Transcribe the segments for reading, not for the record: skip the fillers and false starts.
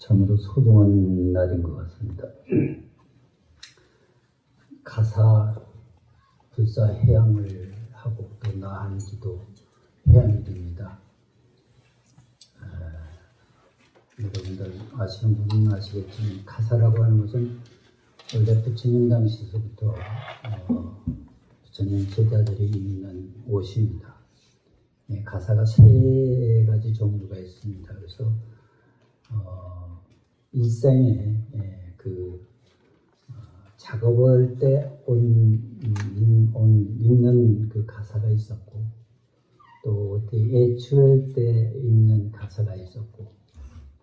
참으로 소중한 날인 것 같습니다. 가사 불사 해양을 하고 또 나한 기도 해양일입니다. 여러분들 아시는 분은 아시겠지만 가사라고 하는 것은 원래 부처님 당시서부터 부처님 제자들이 입는 옷입니다. 가사가 세 가지 종류가 있습니다. 그래서 일생에 작업할 때 입는 그 가사가 있었고, 또 애출할 때 입는 가사가 있었고,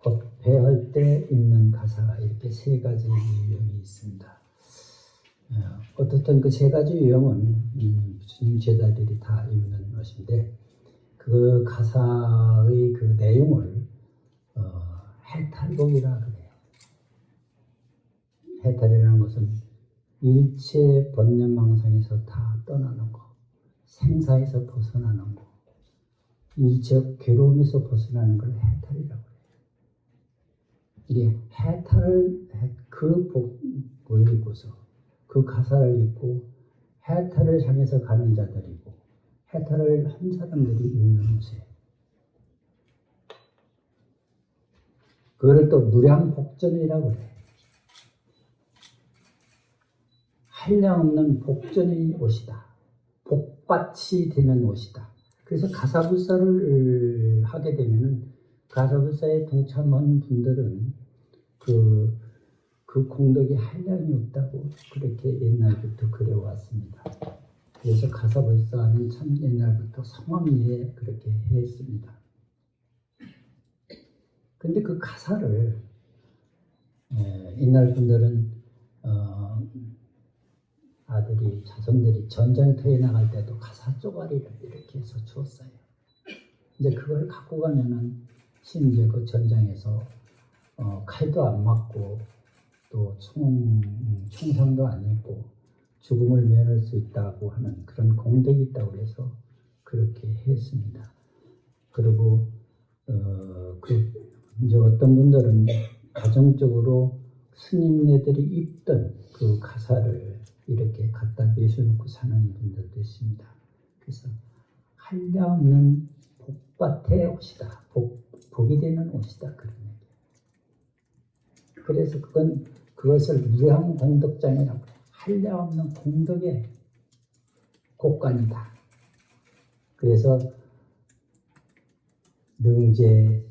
법회할 때 입는 가사가 이렇게 세 가지 유형이 있습니다. 어떻든 그 세 가지 유형은 부처님 제자들이 다 입는 것인데, 그 가사의 그 내용을 해탈곡이라 그래요. 해탈이라는 것은 일체 번뇌망상에서 다 떠나는 거, 생사에서 벗어나는 거, 일체 괴로움에서 벗어나는 걸 해탈이라고 해요. 이게 해탈을 그 복을 입고서 그 가사를 입고 해탈을 향해서 가는 자들이고, 해탈을 한 사람들이 입는 옷이에요. 그거를 또 무량복전이라고 해요. 한량없는 복전의 옷이다. 복밭이 되는 옷이다. 그래서 가사불사를 하게 되면은 가사불사에 동참한 분들은 그 공덕이 한량이 없다고 그렇게 옛날부터 그려왔습니다. 그래서 가사불사는 참 옛날부터 성함위에 그렇게 했습니다. 근데 그 가사를 옛날 분들은 아들이 자손들이 전쟁터에 나갈 때도 가사 쪼가리를 이렇게 해서 주었어요. 이제 그걸 갖고 가면은 심지어 그 전장에서 칼도 안 맞고 또 총상도 안 입고 죽음을 면할 수 있다고 하는 그런 공덕이 있다고 해서 그렇게 했습니다. 그리고 이제 어떤 분들은 가정적으로 스님네들이 입던 그 가사를 이렇게 갖다 매셔놓고 사는 분들도 있습니다. 그래서 한량없는 복밭의 옷이다. 복이 되는 옷이다. 그런 얘기예요. 그래서 그것을 무량공덕장이라고 해요. 한량없는 공덕의 곳간이다. 그래서 능제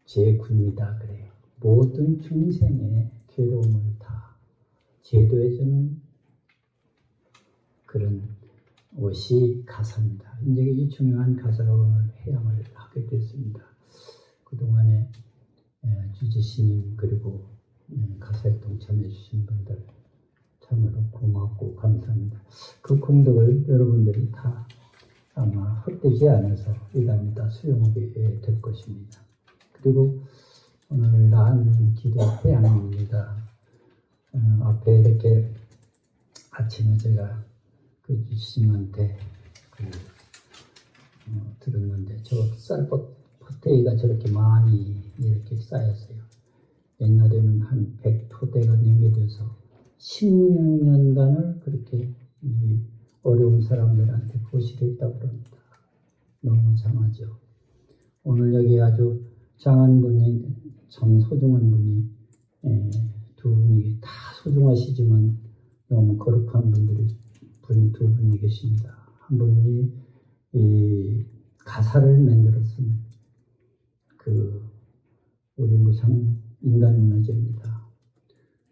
제군이다 그래요. 모든 중생의 괴로움을 다 제도해주는 그런 옷이 가사입니다. 이제 이 중요한 가사로 오늘 해양을 하게 됐습니다. 그동안에 주지스님 그리고 가사에 동참해 주신 분들 참으로 고맙고 감사합니다. 그 공덕을 여러분들이 다 아마 헛되지 않아서 이 다음에 다 수용하게 될 것입니다. 그리고 오늘 나한 기도 해양입니다. 앞에 이렇게 아침에 제가 그 주스님한테 들었는데 저 쌀포대가 저렇게 많이 이렇게 쌓였어요. 옛날에는 한 100포대가 남겨져서 16년간을 그렇게 이 어려운 사람들한테 보시게 했다고 그럽니다. 너무 장하죠. 오늘 여기 아주 장한 분이 참 소중한 분이 두 분이 다 소중하시지만 너무 거룩한 분이 두 분이 계십니다. 한 분이 이 가사를 만들었은 우리 무상 인간문화재입니다.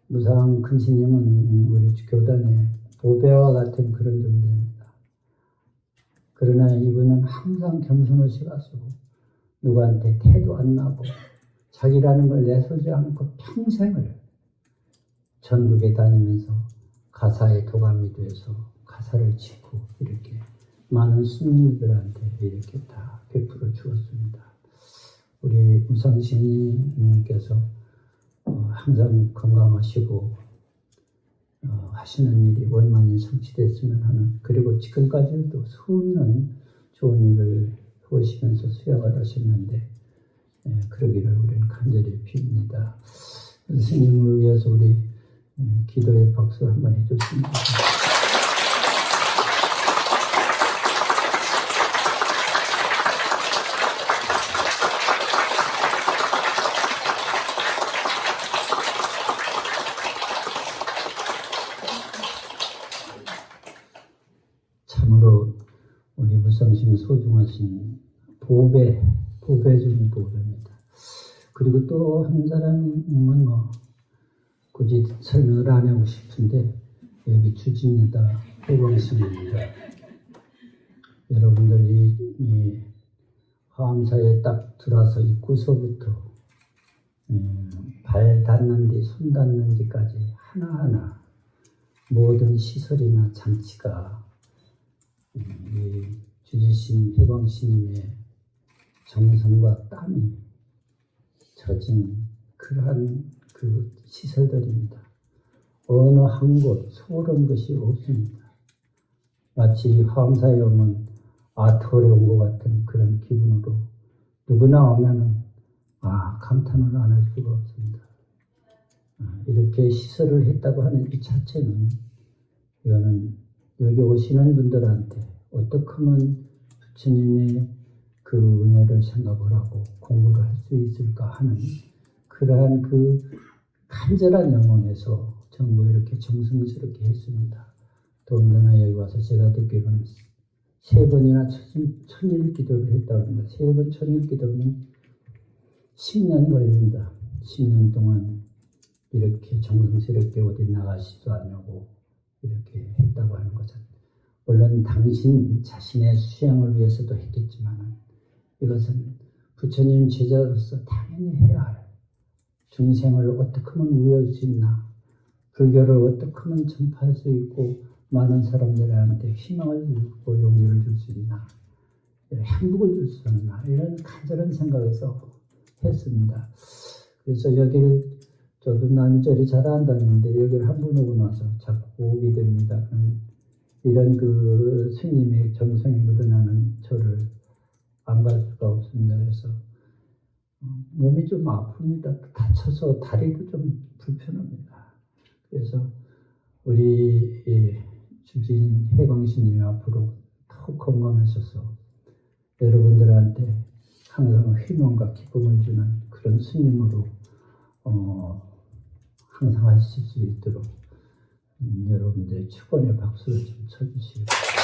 무상 큰 스님은 우리 교단의 보배와 같은 그런 존재입니다. 그러나 이분은 항상 겸손하셔가지고 누구한테 태도 안 나고 자기라는 걸 내세우지 않고 평생을 전국에 다니면서 가사에 도감이 돼서 가사를 짓고 이렇게 많은 스님들한테 이렇게 다 베풀어 주었습니다. 우리 무상스님께서 항상 건강하시고 하시는 일이 원만히 성취됐으면 하는, 그리고 지금까지도 수없는 좋은 일을 보시면서 수양을 하셨는데 그러기를 우리는 간절히 빕니다. 스님을 위해서 우리 기도의 박수 한번 해줬습니다. 참으로 우리 무상심 소중하신 보배 중의 보배입니다. 그리고 또 한 사람은 굳이 설명을 안 하고 싶은데 여기 주지입니다. 해광심입니다. 여러분들 이 화엄사에 딱 들어와서 입구서부터 발 닿는 데, 손 닿는 데까지 하나하나 모든 시설이나 장치가 이 주지신 해광스님의 정성과 땀이 젖은 그러한 그 시설들입니다. 어느 한 곳 소홀한 것이 없습니다. 마치 화엄사에 오면 아트홀에 온 것 같은 그런 기분으로 누구나 오면은 감탄을 안 할 수가 없습니다. 이렇게 시설을 했다고 하는 이 자체는 이거는 여기 오시는 분들한테 어떻게 하면 부처님의 그 은혜를 생각을 하고 공부를 할 수 있을까 하는 그러한 그 간절한 영혼에서 전부 이렇게 정성스럽게 했습니다. 더군다나 여기 와서 제가 듣기로는 3번이나 천일 기도를 했다고 합니다. 3번 천일 기도는 10년 걸립니다. 10년 동안 이렇게 정성스럽게 어디 나가시지도 않냐고 이렇게 했다고 하는 것은 물론 당신 자신의 수양을 위해서도 했겠지만 이것은 부처님 제자로서 당연히 해야 할 중생을 어떻게 하면 우회할 수 있나, 불교를 어떻게 하면 전파할 수 있고 많은 사람들한테 희망을 주고 용기를 줄 수 있나, 행복을 줄 수 있나, 이런 간절한 생각에서 했습니다. 그래서 여기를 저도 남이저리 잘 안 다니는데 여기를 한 번 오고 나서 자꾸 오게 됩니다. 이런 그 스님의 정성이 묻어나는 저를 안 갈 수가 없습니다. 그래서 몸이 좀 아픕니다. 다쳐서 다리도 좀 불편합니다. 그래서 우리 주진 해광스님이 앞으로 더 건강하셔서 여러분들한테 항상 희망과 기쁨을 주는 그런 스님으로 항상 하실 수 있도록 여러분들의 축원의 박수를 좀 쳐주시기 바랍니다.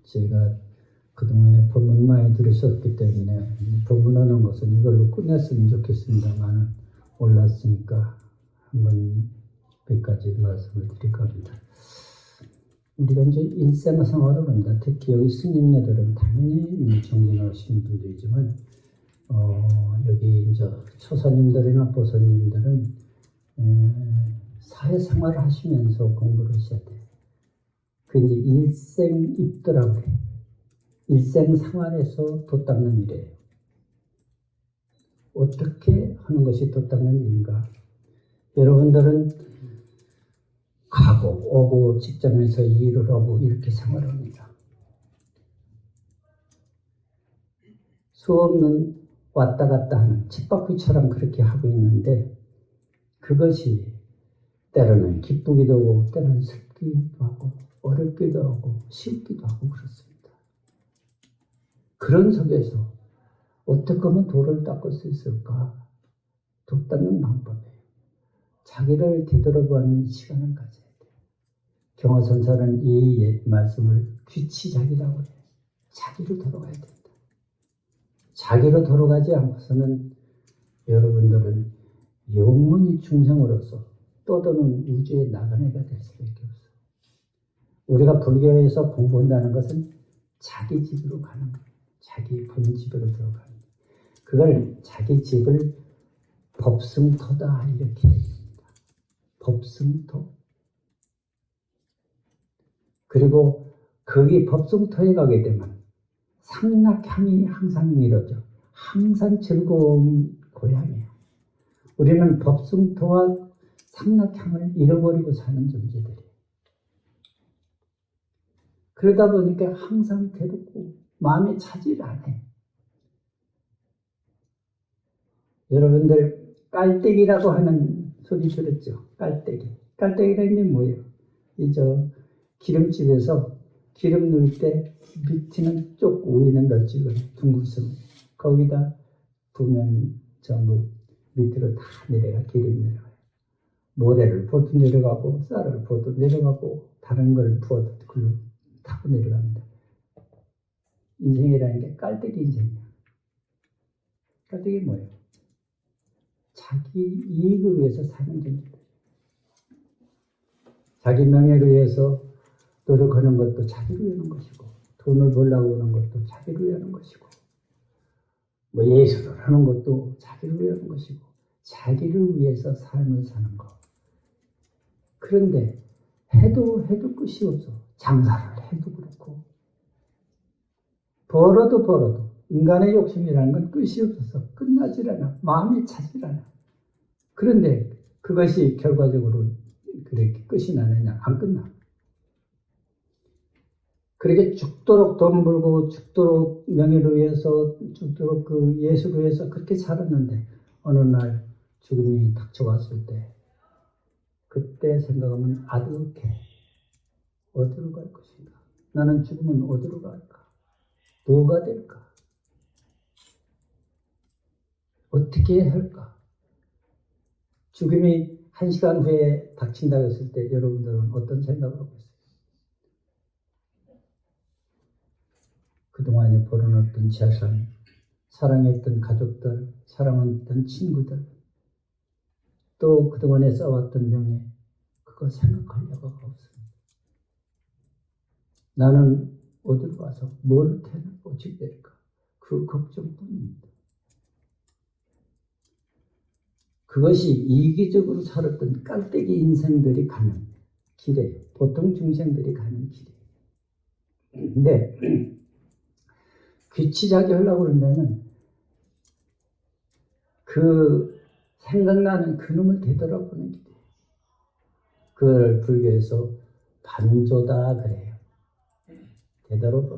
제가 그동안에 법문 많이 들으셨기 때문에 법문하는 것은 이걸로 끝냈으면 좋겠습니다만 올랐으니까 한번 몇 가지 말씀을 드릴까 합니다. 우리가 이제 일생생활을 한다. 특히 여기 스님네들은 당연히 정진하신 분들이지만 여기 이제 초사님들이나 보사님들은 사회생활을 하시면서 공부를 하셔야 돼요. 그 이제 일생입도라고 해요. 일생생활에서 돛 닦는 일이에요. 어떻게 하는 것이 돛 닦는 일인가? 여러분들은 가고 오고 직장에서 일을 하고 이렇게 생활합니다. 수없는 왔다 갔다 하는 쳇바퀴처럼 그렇게 하고 있는데 그것이 때로는 기쁘기도 하고 때로는 슬프기도 하고 어렵기도 하고 쉽기도 하고 그렇습니다. 그런 속에서 어떻게 하면 도를 닦을 수 있을까? 돛 닦는 방법이에요. 자기를 되돌아보는 시간을 가져야 돼요. 경화선사는 이 말씀을 귀치자기라고 해요. 자기로 돌아가야 된다. 자기로 돌아가지 않고서는 여러분들은 영원히 중생으로서 떠도는 우주의 나그네가 될 수밖에 없어요. 우리가 불교에서 공부한다는 것은 자기 집으로 가는 거예요. 자기 본집으로 들어가는 거예요. 그걸 자기 집을 법승토다 이렇게 얘기합니다. 법승토. 그리고 거기 법승토에 가게 되면 상락향이 항상 이루어져. 항상 즐거운 고향이에요. 우리는 법승토와 상락향을 잃어버리고 사는 존재들이에요. 그러다 보니까 항상 괴롭고 마음이 차질 않아요. 여러분들 깔때기라고 하는 소리 들었죠? 깔때기. 깔때기라는 게 뭐예요? 기름집에서 기름 넣을 때 밑에는 쪽 위에는 넓지거든요. 둥글성. 거기다 부으면 전부 밑으로 다 내려가 기름이 내려가요. 모래를 부어도 내려가고 쌀을 부어도 내려가고 다른 걸 부어도 글로 타고 내려갑니다. 인생이라는 게 깔때기 인생이야. 깔때기 뭐예요? 자기 이익을 위해서 사는 존재다. 자기 명예를 위해서 노력하는 것도 자기를 위하는 것이고, 돈을 벌려고 하는 것도 자기를 위하는 것이고, 예술을 하는 것도 자기를 위하는 것이고, 자기를 위해서 삶을 사는 것. 그런데 해도 끝이 없어. 장사를 해도 그렇고, 벌어도 인간의 욕심이라는 건 끝이 없어서 끝나질 않아. 마음이 차질 않아. 그런데 그것이 결과적으로 그렇게 끝이 나느냐? 안 끝나. 그렇게 죽도록 돈 벌고 죽도록 명예를 위해서 죽도록 그 예수를 위해서 그렇게 살았는데 어느 날 죽음이 닥쳐왔을 때 그때 생각하면 아득해. 어디로 갈 것인가? 나는 죽으면 어디로 갈까? 뭐가 될까? 어떻게 해야 할까? 죽음이 1시간 후에 닥친다고 했을 때 여러분들은 어떤 생각을 하고 있어요? 그동안에 벌어놨던 재산, 사랑했던 가족들, 사랑했던 친구들, 또 그동안에 쌓았던 명예, 그거 생각할 여가가 없습니다. 나는 어디로 가서 뭘 태어나고 어찌 될까? 그 걱정뿐입니다. 그것이 이기적으로 살았던 깔때기 인생들이 가는 길이에요. 보통 중생들이 가는 길이에요. 근데 귀치자기 하려고 그러면 그 생각나는 그놈을 되돌아보는 길이에요. 그걸 불교에서 반조다 그래요.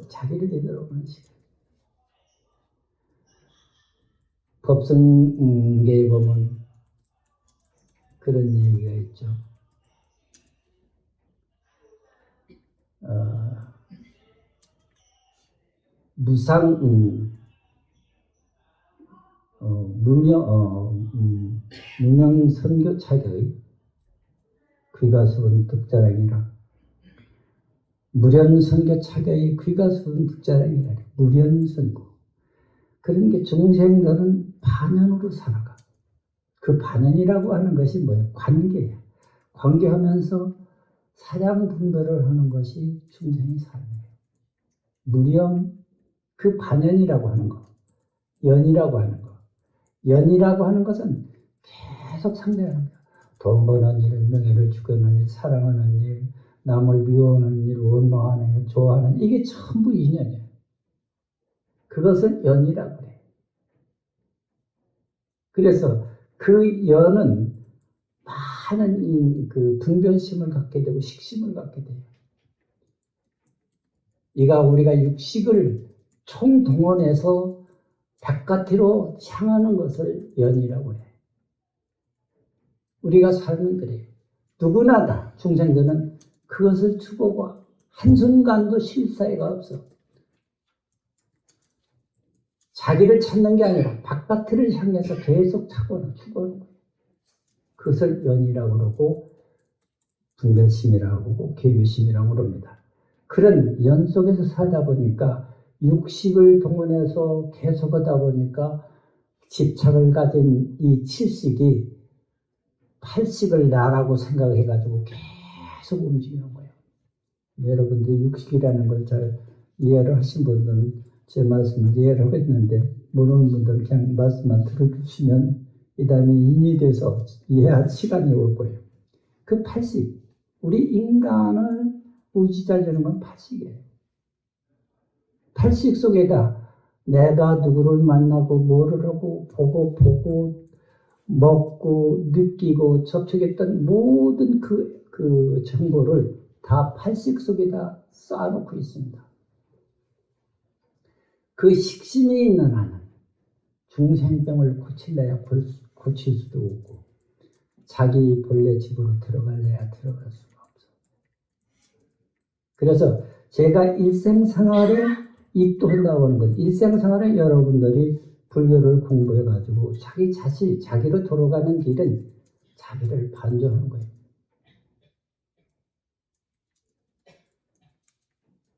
자기를 되돌아보는 시간. 법성계에 보면 그런 얘기가 있죠. 무명 선교 차격의 귀가수은 득자랑이라 무련 선교 차격의 귀가수은 득자랑이라 무련 선고. 그런 게 중생들은 반연으로 살아가. 그 반연이라고 하는 것이 뭐예요? 관계예요. 관계하면서 사량 분별을 하는 것이 중생의 삶이에요. 무령 그 반연이라고 하는 거, 연이라고 하는 거. 연이라고 하는 것은 계속 상대하는 거예요. 돈 버는 일, 명예를 추구하는 일, 사랑하는 일, 남을 미워하는 일, 원망하는 일, 좋아하는 일, 이게 전부 인연이에요. 그것을 연이라고 해요. 그래서 그 연은 많은 그 분별심을 갖게 되고 식심을 갖게 돼요. 우리가 육식을 총동원해서 바깥으로 향하는 것을 연이라고 해요. 우리가 살면 그래요. 누구나 다 중생들은 그것을 추구하고 한순간도 쉴 사이가 없어. 자기를 찾는 게 아니라 바깥을 향해서 계속 추구하는 거예요. 그것을 연이라고 그러고 분별심이라고 하고 계유심이라고 그럽니다. 그런 연 속에서 살다 보니까 육식을 동원해서 계속하다 보니까 집착을 가진 이 칠식이 팔식을 나라고 생각해가지고 계속 움직이는 거예요. 여러분들이 육식이라는 걸 잘 이해를 하신 분들은 제 말씀을 이해를 하겠는데 모르는 분들은 그냥 말씀만 들어주시면 이 다음에 인이 돼서 이해할 시간이 올 거예요. 그 팔식, 우리 인간을 우지자려는 건 팔식이에요. 팔식 속에다 내가 누구를 만나고 뭐를 하고 보고 먹고 느끼고 접촉했던 모든 그 정보를 다 팔식 속에다 쌓아놓고 있습니다. 그 식신이 있는 한은 중생병을 고칠래야 고칠 수도 없고 자기 본래 집으로 들어갈래야 들어갈 수가 없어. 그래서 제가 일생생활에 입도한다고 하는 건 일생생활에 여러분들이 불교를 공부해가지고 자기로 돌아가는 길은 자기를 반조하는 거예요.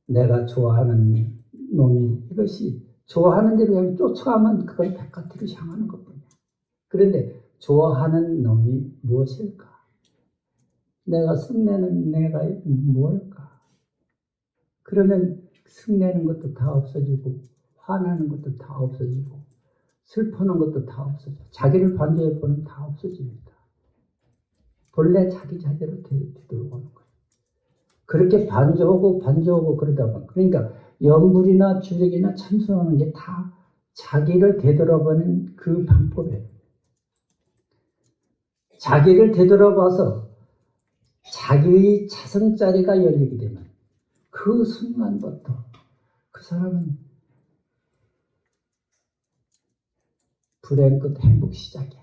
내가 좋아하는 놈이 이것이 좋아하는 대로 그냥 쫓아가면 그걸 백가티로 향하는 것뿐이야. 그런데 좋아하는 놈이 무엇일까? 내가 승내는 내가 무엇일까? 그러면 승내는 것도 다 없어지고 화나는 것도 다 없어지고 슬퍼하는 것도 다 없어져. 자기를 반조해보면 다 없어집니다. 본래 자기 자체로 되돌아오는 거예요. 그렇게 반조하고 그러다 보면 그러니까 염불이나 주력이나 참선하는 게 다 자기를 되돌아보는 그 방법이에요. 자기를 되돌아봐서 자기의 자성자리가 열리게 되면 그 순간부터 그 사람은 불행 끝 행복 시작이야.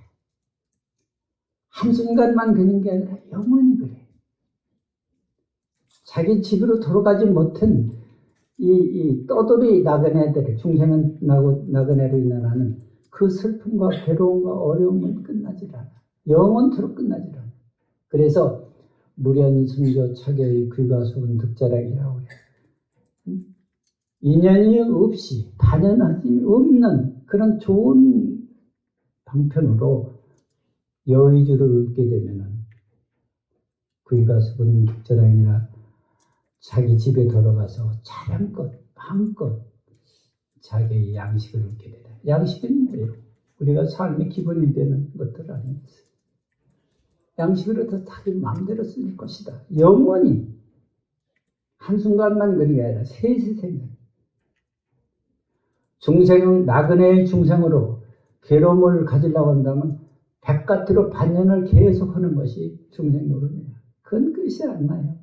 한순간만 그런 게 아니라 영원히 그래. 자기 집으로 돌아가지 못한 이 떠돌이 나그네들, 중생은 나그네로 인하는 그 슬픔과 괴로움과 어려움은 끝나질 않아. 영원토록 끝나질 않아. 그래서 무련승조 차교의 귀가수분 득자락이라고 그래. 인연이 없이 단연하지 없는 그런 좋은 방편으로 여의주를 얻게 되면은 귀가수분 득자락이라 자기 집에 돌아가서 차량껏 마음껏 자기의 양식을 얻게 되다. 양식은 뭐예요? 우리가 삶의 기본이 되는 것들 아니겠어요? 양식을 얻어 자기 마음대로 쓸 것이다. 영원히 한순간만 그런 게 아니라 세세생생. 중생은 나그네의 중생으로 괴로움을 가지려고 한다면 백가트로 반년을 계속하는 것이 중생 노릇이에요. 그건 끝이 안 나요.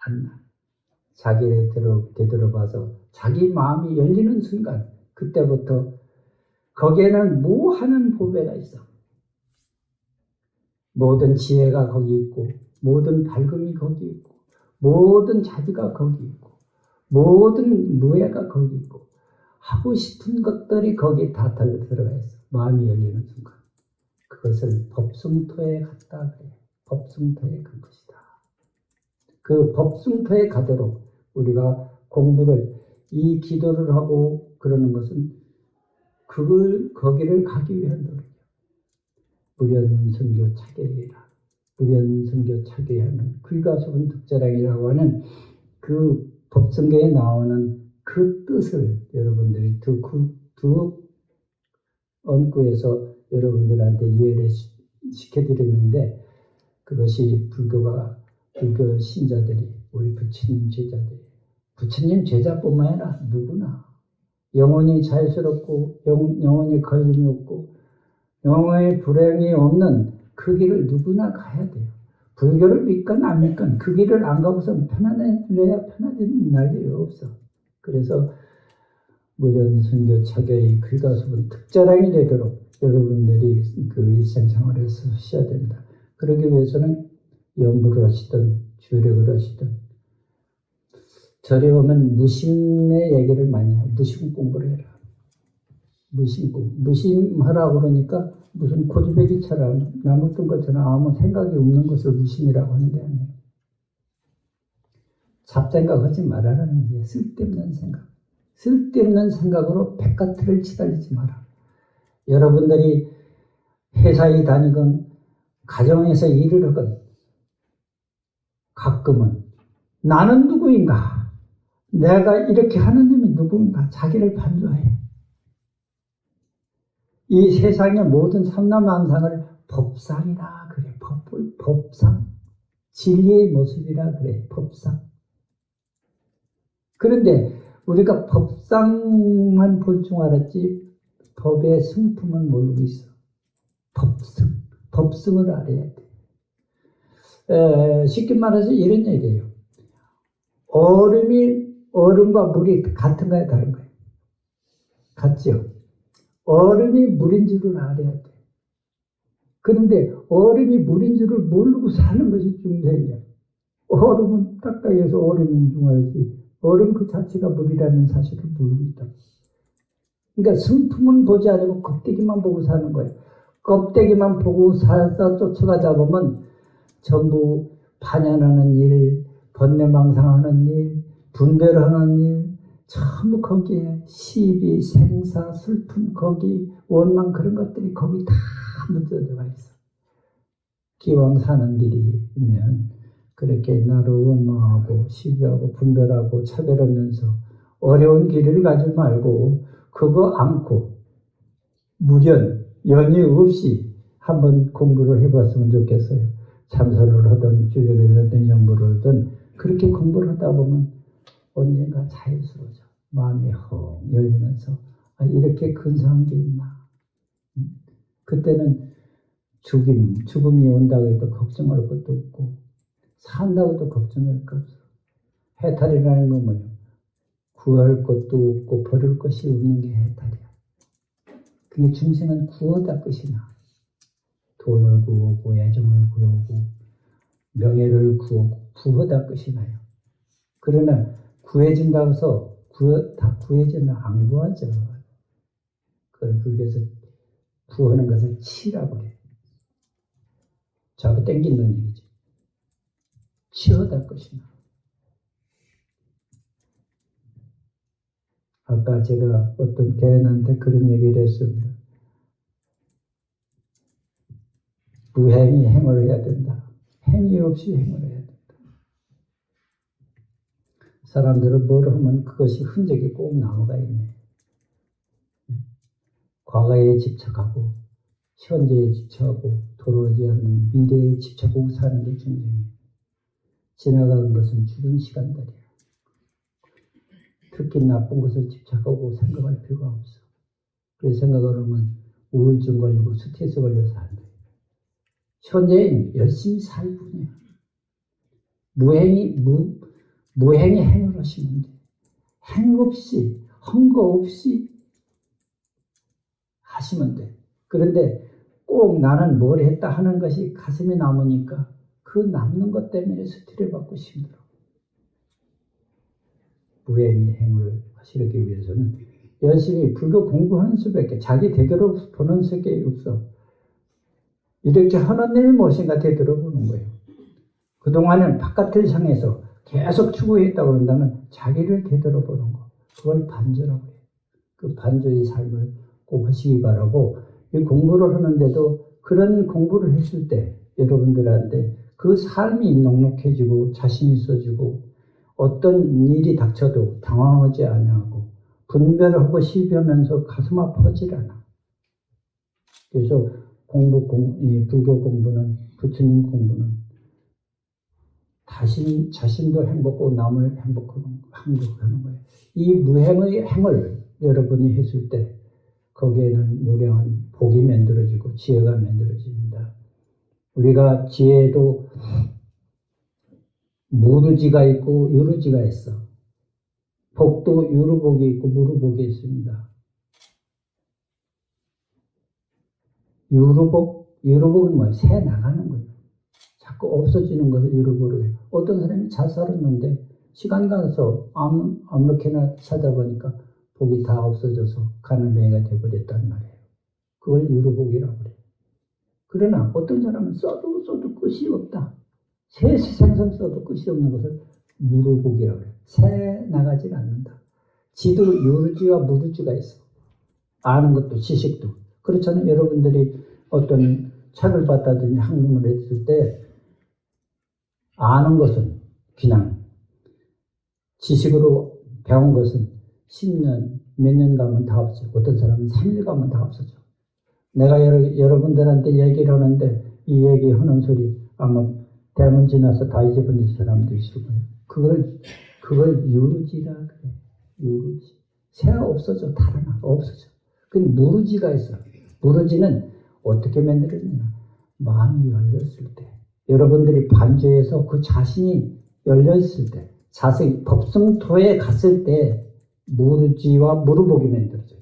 안 나. 자기를 되돌아봐서 자기 마음이 열리는 순간 그때부터 거기에는 무한한 보배가 있어. 모든 지혜가 거기 있고 모든 밝음이 거기 있고 모든 자비가 거기 있고 모든 무예가 거기 있고 하고 싶은 것들이 거기에 다 들어가 있어. 마음이 열리는 순간 그것을 법승토에 갔다 그래. 법승토에 간 것이다. 그 법승토에 가도록 우리가 공부를 이 기도를 하고 그러는 것은 거기를 가기 위한 노력이야. 무련선교 차계이라. 무련선교 차계하면 귀가수분 득자락이라고 하는 그 법성계에 나오는 그 뜻을 여러분들이 두 언구에서 여러분들한테 이해를 시켜드렸는데 그것이 불교 신자들이 우리 부처님 제자들이 부처님 제자뿐만 아니라 누구나 영원히 자유스럽고 영원히 걸림이 없고 영원히 불행이 없는 그 길을 누구나 가야 돼요. 불교를 믿건 안 믿건 그 길을 안 가고서 편안해야 편해지는 날이 없어. 그래서 무련선교 차교의 귀가수분 득자랑이 되도록 여러분들이 그 일생생활에서 하셔야 됩니다. 그러기 위해서는 연구를 하시든 주력을 하시든 절에 오면 무심의 얘기를 많이 해요. 무심 공부를 해라. 무심하라고 그러니까 무슨 고주배기처럼 나무뜬 것처럼 아무 생각이 없는 것을 무심이라고 하는 게 아니에요. 잡생각하지 말아라는 게 쓸데없는 생각. 쓸데없는 생각으로 백가트를 치달리지 마라. 여러분들이 회사에 다니건 가정에서 일을 하건 가끔은 나는 누구인가? 내가 이렇게 하는 놈이 누구인가? 자기를 반조해. 이 세상의 모든 삼라만상을 법상이라 그래. 법상. 진리의 모습이라 그래. 법상. 그런데 우리가 법상만 볼 줄 알았지 법의 승품은 모르고 있어. 법성을 알아야 돼. 쉽게 말해서 이런 얘기예요. 얼음과 물이 같은가요, 다른가요? 같죠? 얼음이 물인 줄을 알아야 돼. 그런데 얼음이 물인 줄을 모르고 사는 것이 중생이야. 얼음은 딱딱해서 얼음인 줄 알지. 얼음 그 자체가 물이라는 사실을 모르고 있다. 그러니까 성품은 보지 않고 껍데기만 보고 사는 거예요. 껍데기만 보고 살다 쫓아가다 보면 전부 반연하는 일, 번뇌망상하는 일, 분별하는 일, 전부 거기에 시비, 생사, 슬픔, 거기 원망 그런 것들이 거기 다 묻어들어가 있어. 기왕 사는 길이면 그렇게 나를 원망하고 시비하고 분별하고 차별하면서 어려운 길을 가지 말고 그거 않고 무련, 연유 없이 한번 공부를 해봤으면 좋겠어요. 참선을 하든 주력을 하든 연부를 하든 그렇게 공부를 하다 보면 언젠가 자유스러워져. 마음이 헝 열리면서 이렇게 근사한 게 있나. 그때는 죽음이 온다고 해도 걱정할 것도 없고 산다고 해도 걱정할 것 없어. 해탈이라는 건 뭐예요? 구할 것도 없고 버릴 것이 없는 게 해탈이야. 그게 중생은 구하다 끝이나 돈을 구하고 애정을 구하고 명예를 구하다 끝이 나요. 그러나 구해진다고 해서 다 구해지는 안 구하죠. 그걸 불교에서 구하는 것을 치라고 그래요. 잡아 당긴다는 얘기죠. 치하다 것이나. 아까 제가 어떤 개인한테 그런 얘기를 했습니다. 무행이 행을 해야 된다. 행위 없이 행을 해야 된다. 사람들은 뭘 하면 그것이 흔적이 꼭 나오가 있네. 과거에 집착하고 현재에 집착하고 돌아오지 않는 미래에 집착하고 사는 게 중생이에요. 지나가는 것은 죽은 시간들이야. 특히 나쁜 것을 집착하고 생각할 필요가 없어. 그래서 생각을 하면 우울증 걸리고 스트레스 걸려서 안 돼. 현재는 열심히 살 뿐이야. 무행이 행을 하시면 돼. 행 없이, 헝거 없이 하시면 돼. 그런데 꼭 나는 뭘 했다 하는 것이 가슴에 남으니까 그 남는 것 때문에 스트레스 받고 힘들어. 무행이 행을 하시기 위해서는 열심히 불교 공부하는 수밖에 자기 되도록 보는 수밖에 없어. 이렇게 하나님이 무엇인가 되돌아보는 거예요. 그동안은 바깥을 향해서 계속 추구했다고 그런다면 자기를 되돌아보는 거. 그걸 반조라고 해요. 그 반조의 삶을 꼭 하시기 바라고, 이 공부를 하는데도 그런 공부를 했을 때 여러분들한테 그 삶이 넉넉해지고 자신 있어지고 어떤 일이 닥쳐도 당황하지 아니하고 분별하고 시비하면서 가슴 아파하지 않아. 그래서 불교 공부는, 부처님 공부는 자신도 행복하고 남을 행복하는 거예요. 이 무행의 행을 여러분이 했을 때 거기에는 무량한 복이 만들어지고 지혜가 만들어집니다. 우리가 지혜도 무르지가 있고 유르지가 있어. 복도 유르복이 있고 무르복이 있습니다. 유르복은 뭐예요? 새 나가는 거예요. 자꾸 없어지는 것을 유르복으로 해요. 어떤 사람이 잘 살았는데 시간 가서 아무렇게나 살다 보니까 복이 다 없어져서 가난뱅이가 되어버렸단 말이에요. 그걸 유르복이라고 그래요. 그러나 어떤 사람은 써도 끝이 없다. 새 생선 써도 끝이 없는 것을 무르복이라고 해요. 새 나가질 않는다. 지도 유르지와 무르지가 있어. 아는 것도 지식도. 그렇잖아요. 여러분들이 어떤 책을 봤다든지 학문을 했을 때 아는 것은 그냥 지식으로 배운 것은 10년, 몇 년 가면 다 없어져. 어떤 사람은 3일 가면 다 없어져. 내가 여러분들한테 얘기를 하는데 이 얘기하는 소리 아마 대문 지나서 다 잊어버린 사람도 있을 거예요. 그걸 유르지라 그래. 유르지. 새가 없어져. 달아나. 없어져. 근데 무르지가 있어. 무르지는 어떻게 만들어지냐? 마음이 열렸을 때, 여러분들이 반주에서 그 자신이 열렸을 때, 자세 법성토에 갔을 때 무르지와 무르복이 만들어져요.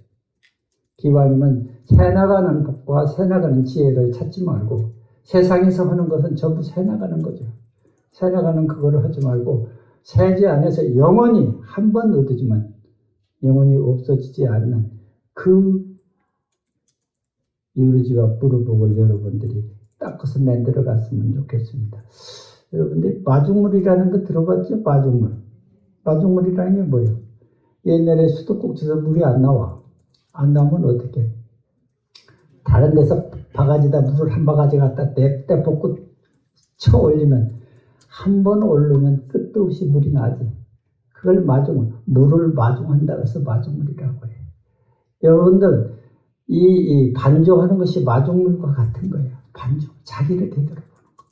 기왕이면 새나가는 복과 새나가는 지혜를 찾지 말고 세상에서 하는 것은 전부 새나가는 거죠. 새나가는 그거를 하지 말고 새지 안에서 영원히 한 번 얻어지만 영원히 없어지지 않는 그 유르지와 무르복을 여러분들이 닦아서 만들어 갔으면 좋겠습니다. 여러분들 마중물이라는 거 들어봤죠? 마중물. 마중물이라는 게 뭐예요? 옛날에 수도꼭지에서 물이 안 나와. 안 나오면 어떻게? 다른 데서 바가지다 물을 한 바가지 갖다 냅다 붓고 쳐 올리면 한 번 오르면 끝도 없이 물이 나지. 그걸 마중물, 물을 마중한다고 해서 마중물이라고 해요. 여러분들 이 반조하는 것이 마중물과 같은 거예요. 반조, 자기를 되돌아보는 거.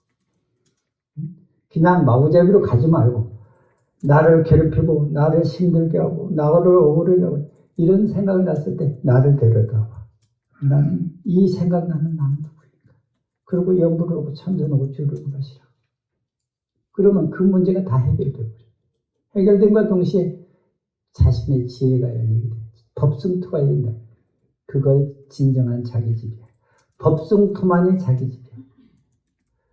그냥 마구잡이로 가지 말고 나를 괴롭히고 나를 힘들게 하고 나를 억울하게 하고 이런 생각이 났을 때 나를 데려다봐. 나는 이 생각나는 나는 누구인가. 그리고 염불을 하고 참선하고 주를 하시라. 그러면 그 문제가 다 해결되고 해결된과 동시에 자신의 지혜가 열리게 돼요. 법승토가 열린다. 그걸 진정한 자기 집이야. 법승토만이 자기 집이야.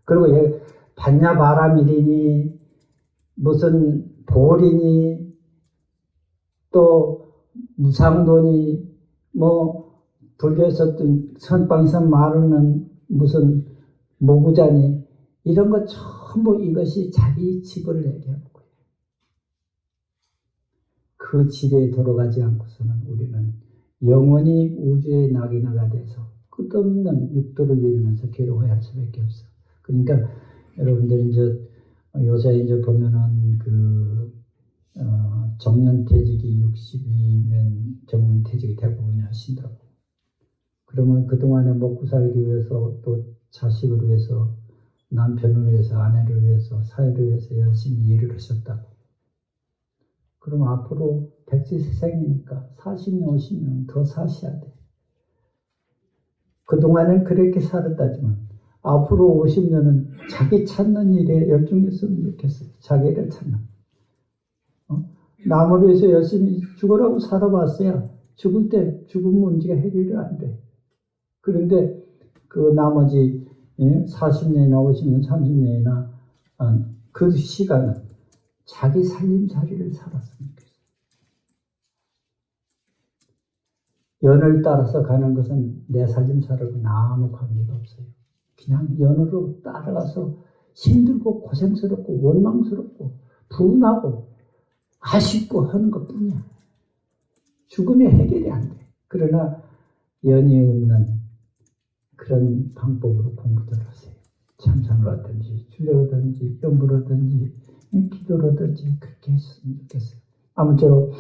그리고 반야 바라밀이니 무슨 볼이니 또 무상도니 뭐 불교에서 선방에서 말하는 무슨 모구자니 이런 것 전부 이것이 자기 집을 얘기하는 거예요. 그 집에 들어가지 않고서는 우리는 영원히 우주의 낙인화가 돼서 끝없는 육도를 이루면서 괴로워할 수밖에 없어. 그러니까 여러분들이 이제 요새 이제 보면은 정년퇴직이 60이면 정년퇴직이 대부분이 하신다고. 그러면 그동안에 먹고 살기 위해서 또 자식을 위해서 남편을 위해서 아내를 위해서 사회를 위해서 열심히 일을 하셨다고. 그럼 앞으로 백세 세상이니까 40년, 50년 더 사셔야 돼. 그동안은 그렇게 살았다지만 앞으로 50년은 자기 찾는 일에 열중했으면 좋겠어요. 자기를 찾는. 남을 위해서 열심히 죽으라고 살아봤어야 죽을 때 죽은 문제가 해결이 안 돼. 그런데 그 나머지 40년이나 50년, 30년이나 그 시간은 자기 살림살이를 살았으면 좋겠어요. 연을 따라서 가는 것은 내 살림살이하고는 아무 관계가 없어요. 그냥 연으로 따라가서 힘들고 고생스럽고 원망스럽고 분하고 아쉽고 하는 것뿐이야. 죽음의 해결이 안 돼. 그러나 연이 없는 그런 방법으로 공부들 하세요. 참선을 하든지 주례하든지 연불 하든지 기도를 하든지 그렇게 했으면 좋겠어요. 아무쪼록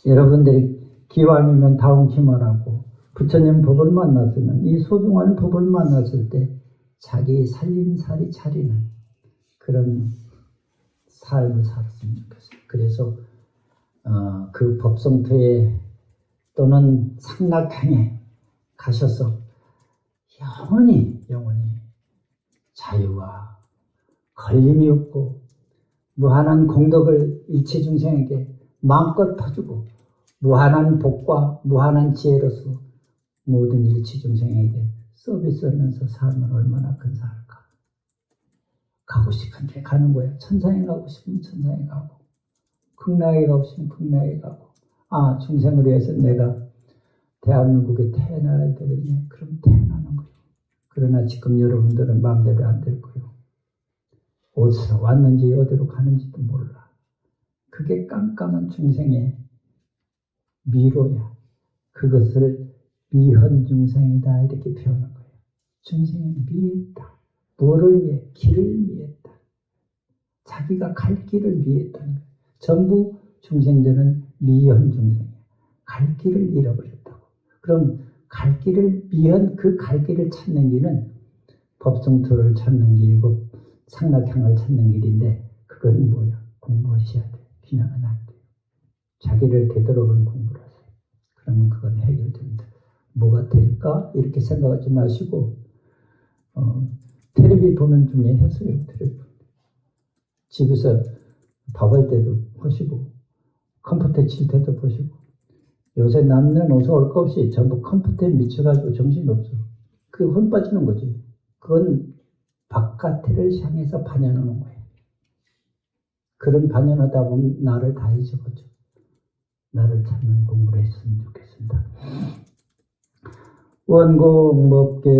여러분들이 기왕이면 다홍치만하고 부처님 법을 만났으면 이 소중한 법을 만났을 때 자기 살림살이 차리는 그런 삶을 살았으면 좋겠어요. 그래서 그 법성토에 또는 상락향에 가셔서 영원히 자유와 걸림이 없고 무한한 공덕을 일체중생에게 마음껏 퍼주고 무한한 복과 무한한 지혜로서 모든 일체중생에게 서비스하면서 삶을 얼마나 근사할까. 가고 싶은 데 가는 거야. 천상에 가고 싶으면 천상에 가고 극락에 가고 싶으면 극락에 가고 중생을 위해서 내가 대한민국에 태어나야 되겠네. 그럼 태어나는 거예요. 그러나 지금 여러분들은 마음대로 안 될 거예요. 어디서 왔는지 어디로 가는지도 몰라. 그게 깜깜한 중생의 미로야. 그것을 미헌중생이다 이렇게 표현한 거예요. 중생이 미했다. 뭐를 위해? 길을 미했다. 자기가 갈 길을 미했다는 거예요. 전부 중생들은 미헌중생이야. 갈 길을 잃어버렸다고. 그럼 갈 길을 미한 그 갈 길을 찾는 길은 법성토를 찾는 길이고 상락향을 찾는 길인데 그건 뭐야? 공부하셔야 돼. 그냥은 안 돼요. 자기를 되돌아보는 공부를 하세요. 그러면 그건 해결됩니다. 뭐가 될까? 이렇게 생각하지 마시고 텔레비 보는 중에 하세요. 텔레비. 집에서 밥할 때도 보시고 컴퓨터 칠 때도 보시고 요새 남녀노소 올 것 없이 전부 컴퓨터에 미쳐가지고 정신없어. 그게 혼 빠지는 거지. 그건 바깥을 향해서 반연하는 거예요. 그런 반연하다 보면 나를 다 잊어버려. 나를 찾는 공부를 했으면 좋겠습니다. 원공법계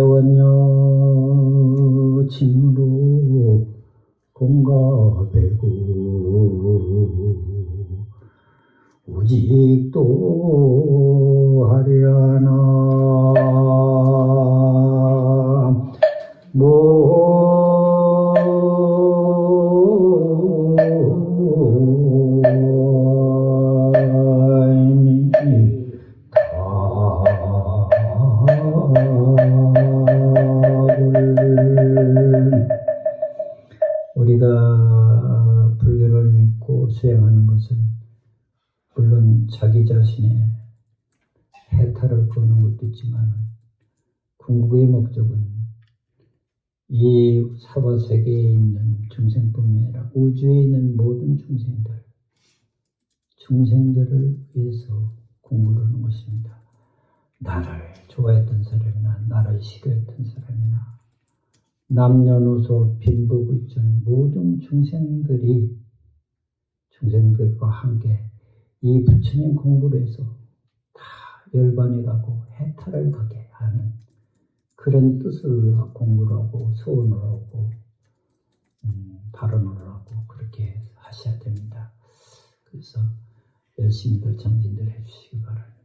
원녀 진으로 공가배구 우직도 하리라나 우리가 불교를 믿고 수행하는 것은 물론 자기 자신의 해탈을 거는 것도 있지만 궁극의 목적은 이 사바세계에 있는 중생뿐만 아니라 우주에 있는 모든 중생들을 위해서 공부를 하는 것입니다. 나를 좋아했던 사람이나 나를 싫어했던 사람이나 남녀노소 빈부귀천 모든 중생들과 함께 이 부처님 공부를 해서 다 열반이라고 해탈을 하게 하는 그런 뜻을 우리가 공부를 하고 소원을 하고 발언을 하고 그렇게 하셔야 됩니다. 그래서 열심히들 정진들 해주시기 바랍니다.